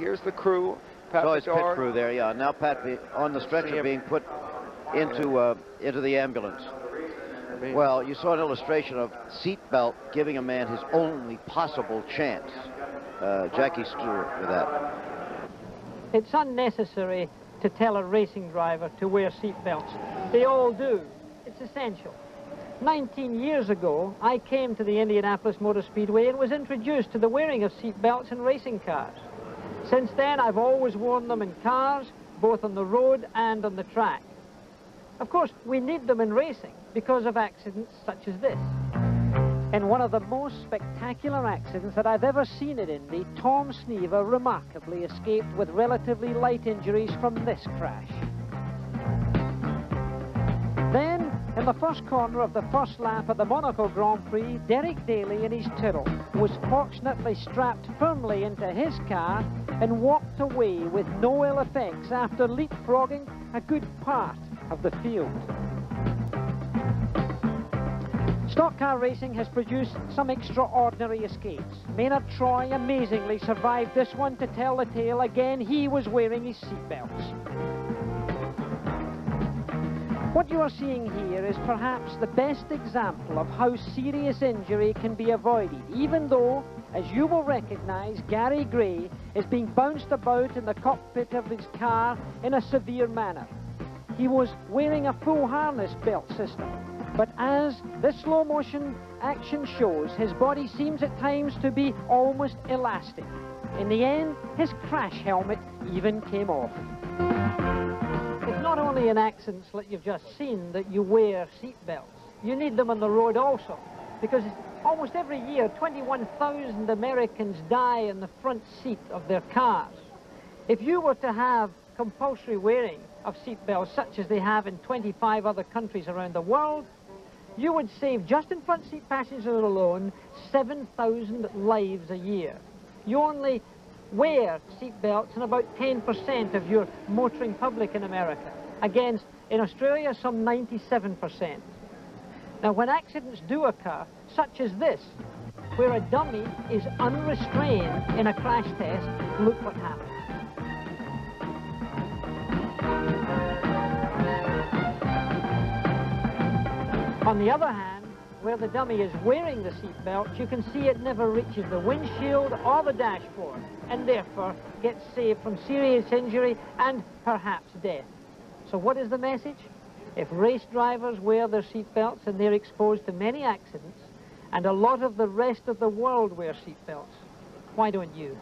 here's the crew. Pat Joyce Bedard. pit crew there, yeah. Now Pat on the stretcher being put into the ambulance. Well, you saw an illustration of seatbelt giving a man his only possible chance. Jackie Stewart with that. It's unnecessary to tell a racing driver to wear seatbelts. They all do. It's essential. 19 years ago, I came to the Indianapolis Motor Speedway and was introduced to the wearing of seatbelts in racing cars. Since then, I've always worn them in cars, both on the road and on the track. Of course, we need them in racing because of accidents such as this. In one of the most spectacular accidents that I've ever seen at Indy, Tom Sneaver remarkably escaped with relatively light injuries from this crash. Then, in the first corner of the first lap of the Monaco Grand Prix, Derek Daly in his Tyrrell was fortunately strapped firmly into his car and walked away with no ill effects after leapfrogging a good part of the field. Stock car racing has produced some extraordinary escapes. Maynard Troy amazingly survived this one to tell the tale. Again, he was wearing his seatbelts. What you are seeing here is perhaps the best example of how serious injury can be avoided, even though, as you will recognize, Gary Gray is being bounced about in the cockpit of his car in a severe manner. He was wearing a full harness belt system, but as this slow motion action shows, his body seems at times to be almost elastic. In the end, his crash helmet even came off. It's not only in accidents like you've just seen that you wear seatbelts. You need them on the road also, because almost every year 21,000 Americans die in the front seat of their cars. If you were to have compulsory wearing of seatbelts such as they have in 25 other countries around the world, you would save, just in front seat passengers alone, 7,000 lives a year. You only wear seatbelts in about 10% of your motoring public in America, against, in Australia, some 97%. Now, when accidents do occur, such as this, where a dummy is unrestrained in a crash test, look what happens. On the other hand, where the dummy is wearing the seatbelt, you can see it never reaches the windshield or the dashboard, and therefore gets saved from serious injury and perhaps death. So what is the message? If race drivers wear their seatbelts and they're exposed to many accidents, and a lot of the rest of the world wear seatbelts, why don't you?